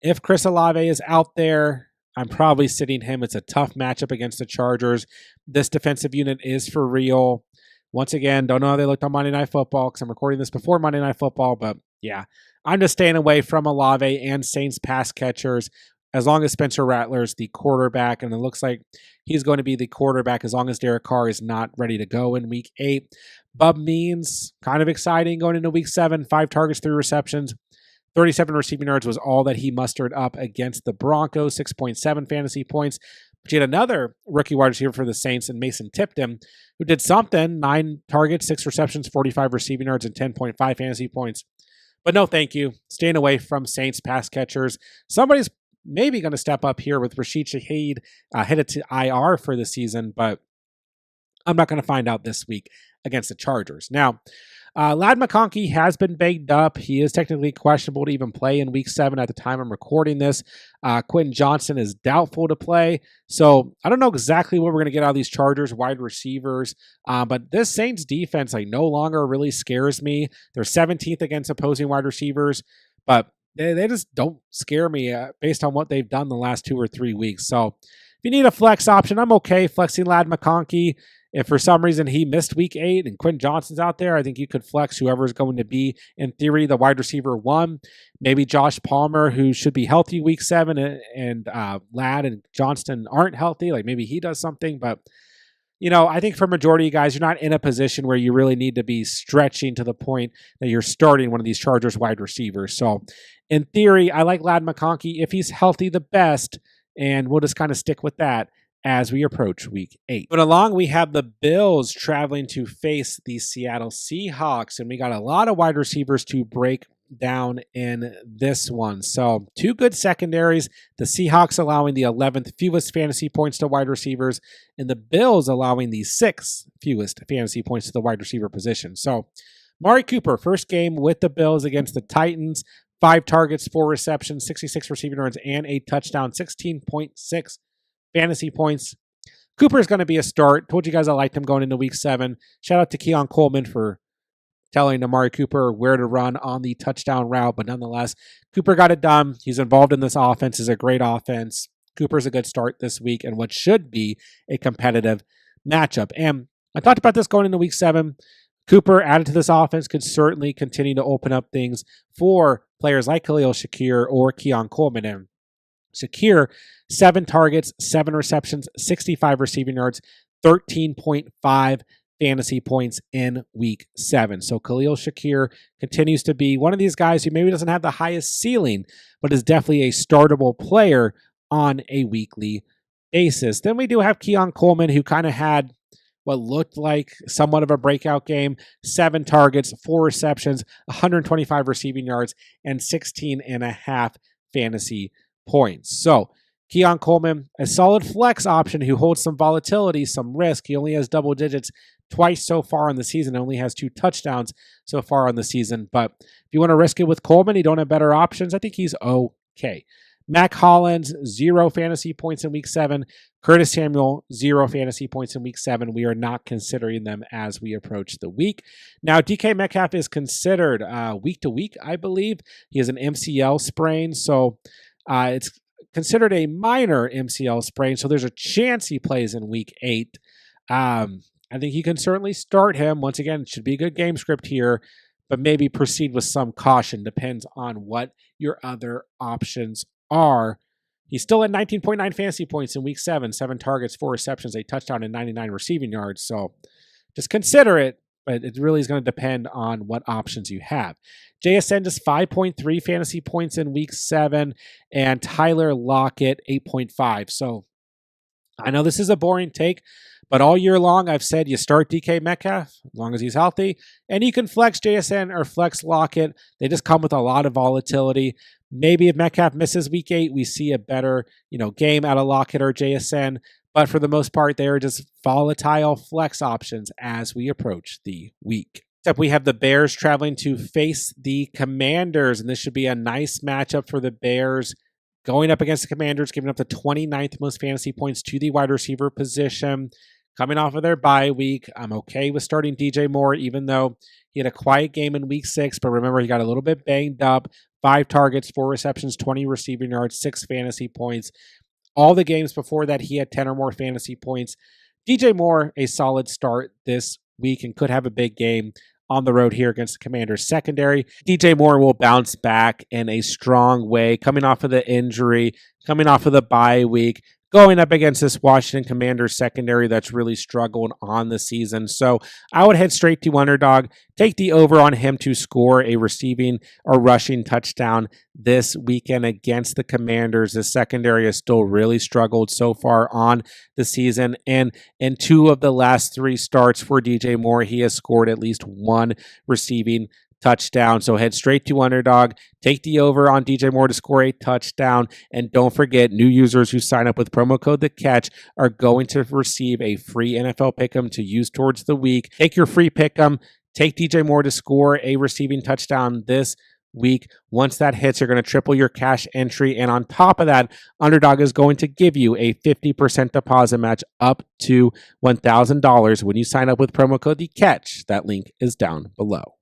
if Chris Olave is out there, I'm probably sitting him. It's a tough matchup against the Chargers. This defensive unit is for real. Once again, don't know how they looked on Monday Night Football because I'm recording this before Monday Night Football, but yeah, I'm just staying away from Olave and Saints pass catchers as long as Spencer Rattler's the quarterback, and it looks like he's going to be the quarterback as long as Derek Carr is not ready to go in week 8. Bub Means, kind of exciting going into week 7, 5 targets, 3 receptions. 37 receiving yards was all that he mustered up against the Broncos, 6.7 fantasy points. But you had another rookie wide receiver for the Saints in Mason Tipton, who did something, 9 targets, 6 receptions, 45 receiving yards, and 10.5 fantasy points. But no, thank you. Staying away from Saints pass catchers. Somebody's maybe going to step up here with Rashid Shaheed headed to IR for the season, but I'm not going to find out this week against the Chargers. Now, Ladd McConkey has been banged up. He is technically questionable to even play in week 7 at the time I'm recording this. Quentin Johnson is doubtful to play. So I don't know exactly what we're going to get out of these Chargers wide receivers. But this Saints defense no longer really scares me. They're 17th against opposing wide receivers, but they just don't scare me based on what they've done the last 2 or 3 weeks. So if you need a flex option, I'm okay flexing Ladd McConkey. If for some reason he missed week 8 and Quentin Johnson's out there, I think you could flex whoever's going to be, in theory, the wide receiver 1. Maybe Josh Palmer, who should be healthy week 7, and Ladd and Johnston aren't healthy. Like maybe he does something, but I think for majority of guys, you're not in a position where you really need to be stretching to the point that you're starting one of these Chargers wide receivers. So in theory, I like Ladd McConkey if he's healthy the best, and we'll just kind of stick with that as we approach week 8. But along, we have the Bills traveling to face the Seattle Seahawks, and we got a lot of wide receivers to break down in this one. So 2 good secondaries, the Seahawks allowing the 11th fewest fantasy points to wide receivers, and the Bills allowing the 6th fewest fantasy points to the wide receiver position. So Amari Cooper, first game with the Bills against the Titans, 5 targets, 4 receptions, 66 receiving yards, and a touchdown, 16.6 fantasy points. Cooper is going to be a start. Told you guys I liked him going into week 7. Shout out to Keon Coleman for telling Amari Cooper where to run on the touchdown route. But nonetheless, Cooper got it done. He's involved in this offense. It's a great offense. Cooper's a good start this week and what should be a competitive matchup. And I talked about this going into week 7. Cooper added to this offense could certainly continue to open up things for players like Khalil Shakir or Keon Coleman. And Shakir, 7 targets, 7 receptions, 65 receiving yards, 13.5 fantasy points in week 7. So Khalil Shakir continues to be one of these guys who maybe doesn't have the highest ceiling, but is definitely a startable player on a weekly basis. Then we do have Keon Coleman, who kind of had what looked like somewhat of a breakout game. 7 targets, 4 receptions, 125 receiving yards, and 16.5 fantasy points. So Keon Coleman, a solid flex option who holds some volatility, some risk. He only has double digits twice so far in the season, only has 2 touchdowns so far on the season. But if you want to risk it with Coleman, you don't have better options. I think he's okay. Mac Hollins, 0 fantasy points in week 7. Curtis Samuel, 0 fantasy points in week 7. We are not considering them as we approach the week. Now, DK Metcalf is considered week to week, I believe. He has an MCL sprain, so it's considered a minor MCL sprain, so there's a chance he plays in week 8. I think you can certainly start him. Once again, it should be a good game script here, but maybe proceed with some caution. Depends on what your other options are. He's still at 19.9 fantasy points in week 7, 7 targets, 4 receptions, a touchdown, and 99 receiving yards. So just consider it, but it really is going to depend on what options you have. JSN just 5.3 fantasy points in week 7, and Tyler Lockett 8.5. So I know this is a boring take, but all year long I've said you start DK Metcalf as long as he's healthy, and you can flex JSN or flex Lockett. They just come with a lot of volatility. Maybe if Metcalf misses week 8, we see a better, game out of Lockett or JSN. But for the most part, they are just volatile flex options as we approach the week. Except we have the Bears traveling to face the Commanders, and this should be a nice matchup for the Bears. Going up against the Commanders, giving up the 29th most fantasy points to the wide receiver position. Coming off of their bye week, I'm okay with starting DJ Moore, even though he had a quiet game in week 6. But remember, he got a little bit banged up. 5 targets, 4 receptions, 20 receiving yards, 6 fantasy points. All the games before that, he had 10 or more fantasy points. DJ Moore, a solid start this week and could have a big game on the road here against the Commanders secondary. DJ Moore will bounce back in a strong way, coming off of the injury, coming off of the bye week, going up against this Washington Commanders secondary that's really struggled on the season. So I would head straight to Underdog, take the over on him to score a receiving or rushing touchdown this weekend against the Commanders. The secondary has still really struggled so far on the season. And in 2 of the last 3 starts for DJ Moore, he has scored at least 1 receiving touchdown. So head straight to Underdog, take the over on DJ Moore to score a touchdown, and don't forget, new users who sign up with promo code The Catch are going to receive a free NFL Pick'em to use towards the week. Take your free Pick'em, take DJ Moore to score a receiving touchdown this week. Once that hits, you're going to triple your cash entry, and on top of that, Underdog is going to give you a 50% deposit match up to $1,000 when you sign up with promo code The Catch. That link is down below.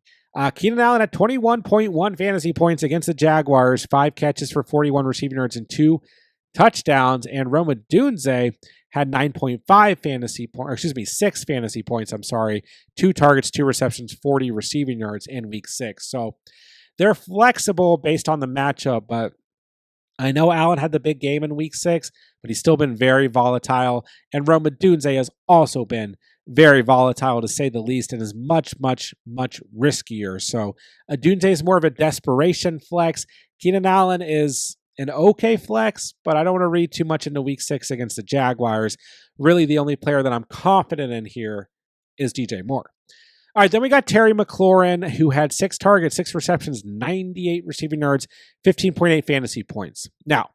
Keenan Allen at 21.1 fantasy points against the Jaguars, 5 catches for 41 receiving yards and 2 touchdowns. And Rome Odunze had 9.5 fantasy points, 6 fantasy points, 2 targets, 2 receptions, 40 receiving yards in week 6. So they're flexible based on the matchup, but I know Allen had the big game in week 6, but he's still been very volatile. And Rome Odunze has also been very volatile, to say the least, and is much, much, much riskier. So Odunze is more of a desperation flex. Keenan Allen is an okay flex, but I don't want to read too much into week 6 against the Jaguars. Really, the only player that I'm confident in here is DJ Moore. All right, then we got Terry McLaurin, who had 6 targets, 6 receptions, 98 receiving yards, 15.8 fantasy points. Now,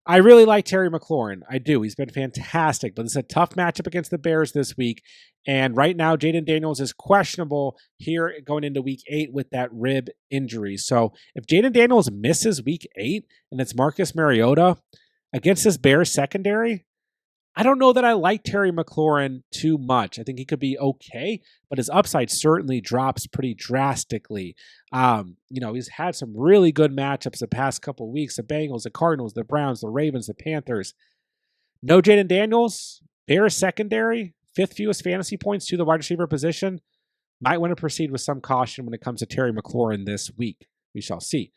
I really like Terry McLaurin. I do. He's been fantastic, but this is a tough matchup against the Bears this week. And right now, Jaden Daniels is questionable here going into week 8 with that rib injury. So if Jaden Daniels misses week 8 and it's Marcus Mariota against this Bears secondary, I don't know that I like Terry McLaurin too much. I think he could be okay, but his upside certainly drops pretty drastically. He's had some really good matchups the past couple of weeks. The Bengals, the Cardinals, the Browns, the Ravens, the Panthers. No Jaden Daniels, Bears secondary, 5th fewest fantasy points to the wide receiver position. Might want to proceed with some caution when it comes to Terry McLaurin this week. We shall see.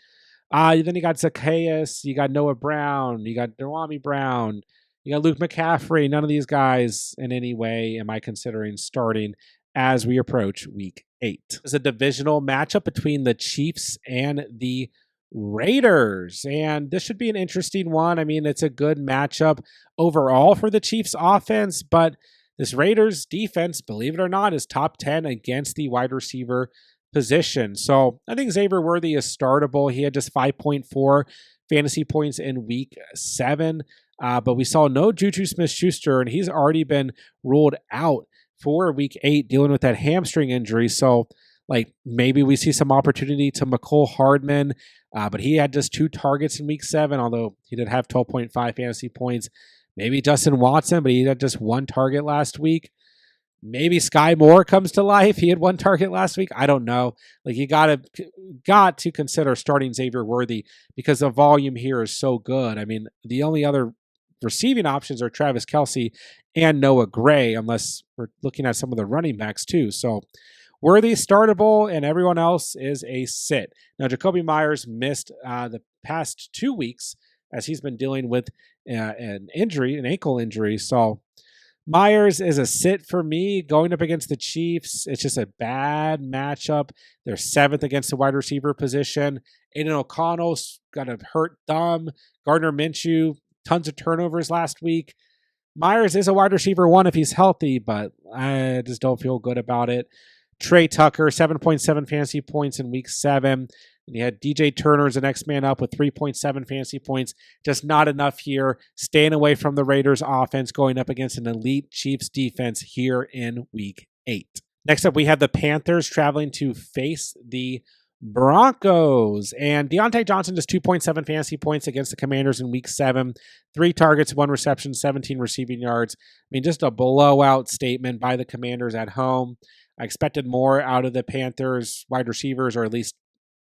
Then you got Zacchaeus, you got Noah Brown, you got Dewami Brown, you got Luke McCaffrey. None of these guys in any way am I considering starting as we approach week 8. It's a divisional matchup between the Chiefs and the Raiders, and this should be an interesting one. I mean, it's a good matchup overall for the Chiefs offense, but this Raiders defense, believe it or not, is top 10 against the wide receiver position. So I think Xavier Worthy is startable. He had just 5.4 fantasy points in week 7. But we saw no Juju Smith-Schuster, and he's already been ruled out for week 8 dealing with that hamstring injury. So, maybe we see some opportunity to McCole Hardman, but he had just 2 targets in week 7, although he did have 12.5 fantasy points. Maybe Justin Watson, but he had just 1 target last week. Maybe Sky Moore comes to life. He had 1 target last week. I don't know. You got to consider starting Xavier Worthy because the volume here is so good. I mean, the only other receiving options are Travis Kelce and Noah Gray, unless we're looking at some of the running backs too. So Worthy startable, and everyone else is a sit. Now, Jacoby Myers missed the past 2 weeks as he's been dealing with an ankle injury. So Myers is a sit for me going up against the Chiefs. It's just a bad matchup. They're 7th against the wide receiver position. Aiden O'Connell's got a hurt thumb. Gardner Minshew, tons of turnovers last week. Myers is a wide receiver 1 if he's healthy, but I just don't feel good about it. Trey Tucker, 7.7 fantasy points in week 7. And you had DJ Turner as the next man up with 3.7 fantasy points. Just not enough here. Staying away from the Raiders offense going up against an elite Chiefs defense here in week 8. Next up, we have the Panthers traveling to face the Broncos. And Deontay Johnson just 2.7 fantasy points against the Commanders in week 7. 3 targets, 1 reception, 17 receiving yards. I mean, just a blowout statement by the Commanders at home. I expected more out of the Panthers wide receivers, or at least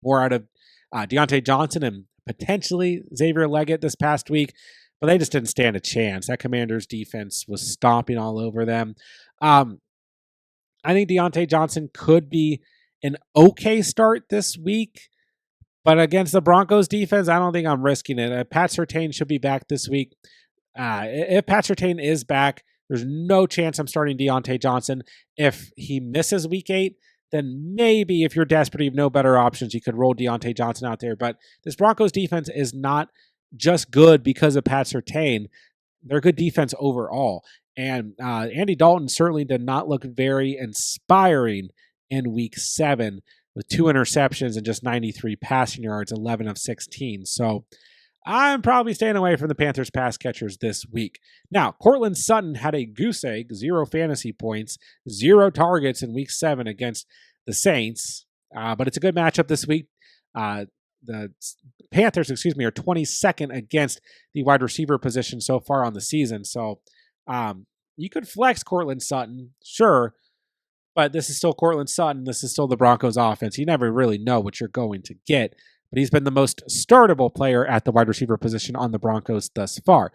more out of Deontay Johnson and potentially Xavier Leggett this past week, but they just didn't stand a chance. That Commanders defense was stomping all over them. I think Deontay Johnson could be an okay start this week, but against the Broncos defense, I don't think I'm risking it. Pat Surtain should be back this week. If Pat Surtain is back, there's no chance I'm starting Deontay Johnson. If he misses week 8, then maybe if you're desperate, you have no better options, you could roll Deontay Johnson out there. But this Broncos defense is not just good because of Pat Surtain. They're good defense overall. And Andy Dalton certainly did not look very inspiring in week 7 with 2 interceptions and just 93 passing yards, 11 of 16. So I'm probably staying away from the Panthers pass catchers this week. Now, Cortland Sutton had a goose egg, 0 fantasy points, 0 targets in week 7 against the Saints. But it's a good matchup this week. The Panthers, are 22nd against the wide receiver position so far on the season. So you could flex Cortland Sutton, sure, but this is still Cortland Sutton. This is still the Broncos offense. You never really know what you're going to get. But he's been the most startable player at the wide receiver position on the Broncos thus far.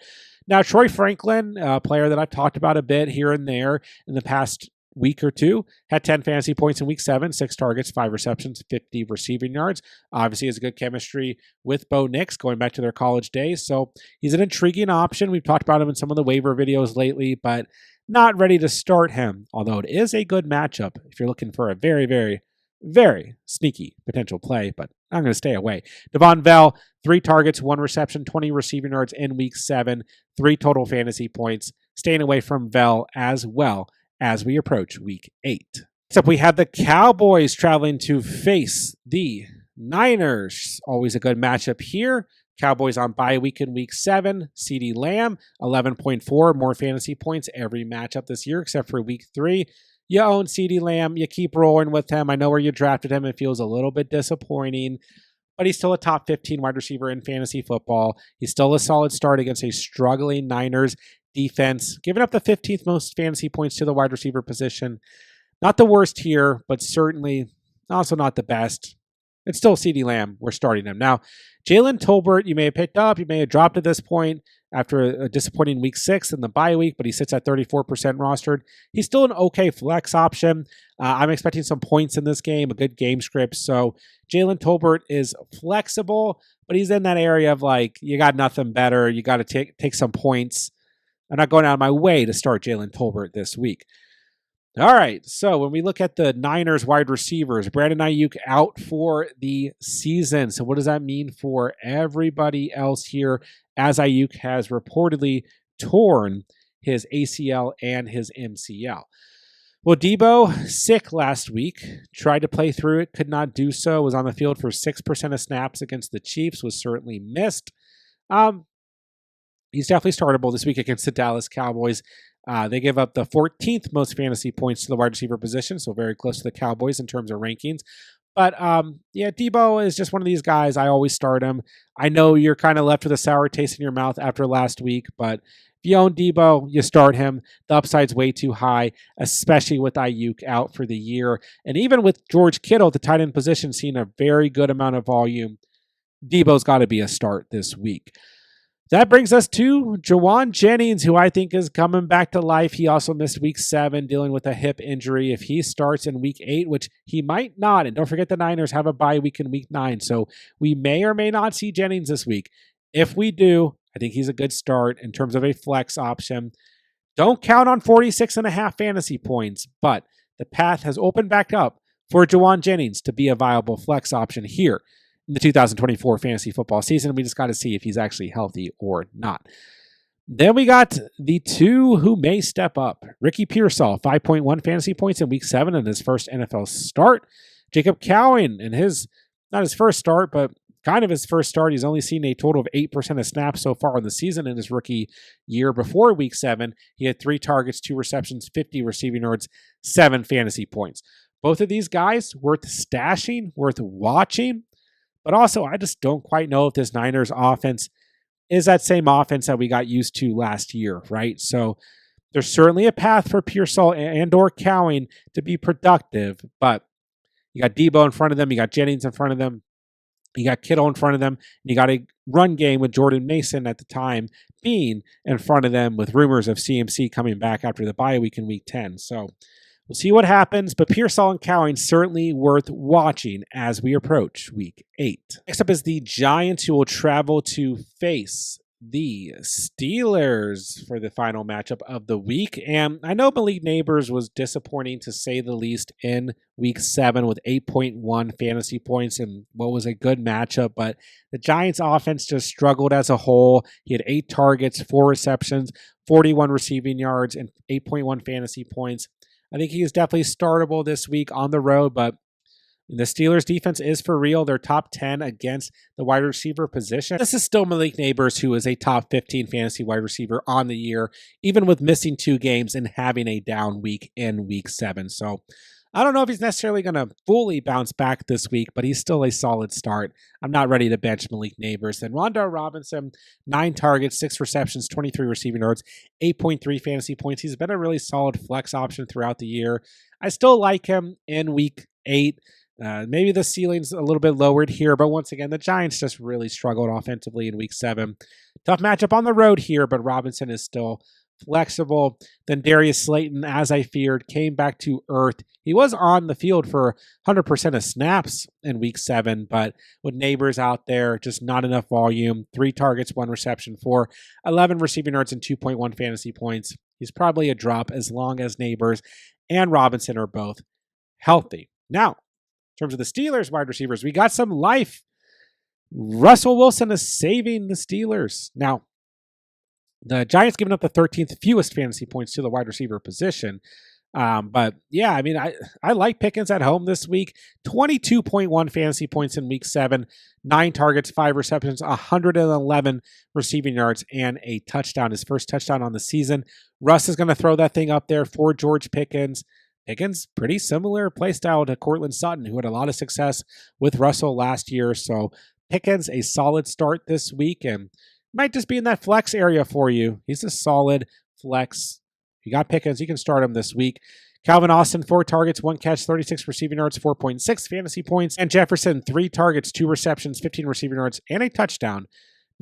Now, Troy Franklin, a player that I've talked about a bit here and there in the past week or two. Had 10 fantasy points in week 7, 6 targets, 5 receptions, 50 receiving yards. Obviously has a good chemistry with Bo Nix going back to their college days. So he's an intriguing option. We've talked about him in some of the waiver videos lately, but not ready to start him, although it is a good matchup if you're looking for a very, very, very sneaky potential play, but I'm going to stay away. Devon Bell, 3 targets, 1 reception, 20 receiving yards in week 7, 3 total fantasy points. Staying away from Bell as well as we approach week 8. Next up, we have the Cowboys traveling to face the Niners. Always a good matchup here. Cowboys on bye week in week 7. CeeDee Lamb, 11.4 more fantasy points every matchup this year except for week 3. You own CeeDee Lamb. You keep rolling with him. I know where you drafted him. It feels a little bit disappointing, but he's still a top 15 wide receiver in fantasy football. He's still a solid start against a struggling Niners defense, giving up the 15th most fantasy points to the wide receiver position. Not the worst here, but certainly also not the best. It's still CeeDee Lamb. We're starting him. Now, Jalen Tolbert, you may have picked up. You may have dropped at this point after a disappointing week 6 in the bye week, but he sits at 34% rostered. He's still an okay flex option. I'm expecting some points in this game, a good game script. So Jalen Tolbert is flexible, but he's in that area of like, you got nothing better. You got to take some points. I'm not going out of my way to start Jalen Tolbert this week. All right, so when we look at the Niners wide receivers, Brandon Ayuk out for the season. So what does that mean for everybody else here, as Ayuk has reportedly torn his ACL and his MCL? Well, Debo, sick last week, tried to play through it, could not do so, was on the field for 6% of snaps against the Chiefs, was certainly missed. He's definitely startable this week against the Dallas Cowboys. They give up the 14th most fantasy points to the wide receiver position, so very close to the Cowboys in terms of rankings. But yeah, Debo is just one of these guys. I always start him. I know you're kind of left with a sour taste in your mouth after last week, but if you own Debo, you start him. The upside's way too high, especially with Ayuk out for the year. And even with George Kittle, the tight end position, seeing a very good amount of volume, Debo's got to be a start this week. That brings us to Jawan Jennings, who I think is coming back to life. He also missed week 7, dealing with a hip injury. If he starts in week 8, which he might not, and don't forget the Niners have a bye week in week 9, so we may or may not see Jennings this week. If we do, I think he's a good start in terms of a flex option. Don't count on 46.5 fantasy points, but the path has opened back up for Jawan Jennings to be a viable flex option here in the 2024 fantasy football season. We just got to see if he's actually healthy or not. Then we got the two who may step up. Ricky Pearsall, 5.1 fantasy points in week 7 in his first NFL start. Jacob Cowan in not his first start, but kind of his first start. He's only seen a total of 8% of snaps so far in the season in his rookie year. Before week 7, he had 3 targets, 2 receptions, 50 receiving yards, 7 fantasy points. Both of these guys worth stashing, worth watching. But also, I just don't quite know if this Niners offense is that same offense that we got used to last year, right? So there's certainly a path for Pearsall and or Cowan to be productive, but you got Debo in front of them, you got Jennings in front of them, you got Kittle in front of them, and you got a run game with Jordan Mason at the time being in front of them with rumors of CMC coming back after the bye week in week 10. So we'll see what happens, but Pearsall and Cowan certainly worth watching as we approach week 8. Next up is the Giants, who will travel to face the Steelers for the final matchup of the week. And I know Malik Neighbors was disappointing to say the least in week 7 with 8.1 fantasy points and what was a good matchup, but the Giants offense just struggled as a whole. He had 8 targets, 4 receptions, 41 receiving yards, and 8.1 fantasy points. I think he is definitely startable this week on the road, but the Steelers defense is for real. They're top 10 against the wide receiver position. This is still Malik Neighbors, who is a top 15 fantasy wide receiver on the year, even with missing 2 games and having a down week in week 7. So I don't know if he's necessarily going to fully bounce back this week, but he's still a solid start. I'm not ready to bench Malik Neighbors. Then Rondell Robinson, 9 targets, 6 receptions, 23 receiving yards, 8.3 fantasy points. He's been a really solid flex option throughout the year. I still like him in week 8. Maybe the ceiling's a little bit lowered here, but once again, the Giants just really struggled offensively in week 7. Tough matchup on the road here, but Robinson is still flexible than Darius Slayton, as I feared, came back to earth. He was on the field for 100% of snaps in week 7, but with Neighbors out there, just not enough volume. 3 targets, 1 reception for 11 receiving yards and 2.1 fantasy points. He's probably a drop as long as Neighbors and Robinson are both healthy. Now, in terms of the Steelers wide receivers, we got some life. Russell Wilson is saving the Steelers. Now, the Giants giving up the 13th fewest fantasy points to the wide receiver position. But yeah, I mean, I like Pickens at home this week. 22.1 fantasy points in week 7, 9 targets, 5 receptions, 111 receiving yards, and a touchdown. His first touchdown on the season. Russ is going to throw that thing up there for George Pickens. Pickens, pretty similar play style to Cortland Sutton, who had a lot of success with Russell last year. So Pickens, a solid start this week, and might just be in that flex area for you. He's a solid flex. If you got Pickens, you can start him this week. Calvin Austin, 4 targets, 1 catch, 36 receiving yards, 4.6 fantasy points. And Jefferson, 3 targets, 2 receptions, 15 receiving yards, and a touchdown,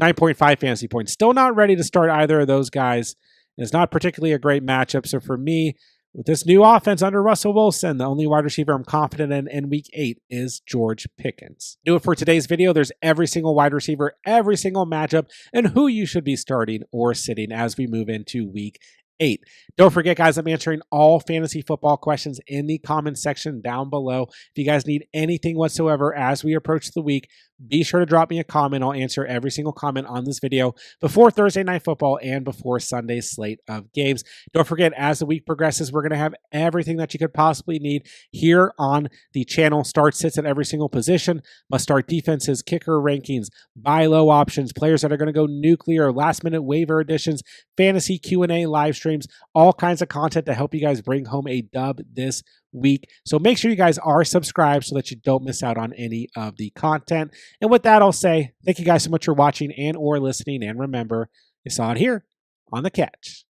9.5 fantasy points. Still not ready to start either of those guys. It's not particularly a great matchup. So for me, with this new offense under Russell Wilson, the only wide receiver I'm confident in week 8 is George Pickens. Do it for today's video. There's every single wide receiver, every single matchup, and who you should be starting or sitting as we move into week 8. Don't forget, guys, I'm answering all fantasy football questions in the comment section down below. If you guys need anything whatsoever as we approach the week, be sure to drop me a comment. I'll answer every single comment on this video before Thursday Night Football and before Sunday's slate of games. Don't forget, as the week progresses, we're going to have everything that you could possibly need here on the channel. Start sits at every single position, must start defenses, kicker rankings, buy low options, players that are going to go nuclear, last minute waiver additions, fantasy Q&A live streams, all kinds of content to help you guys bring home a dub this week. So make sure you guys are subscribed so that you don't miss out on any of the content. And with that, I'll say thank you guys so much for watching and or listening. And remember, you saw it here on The Catch.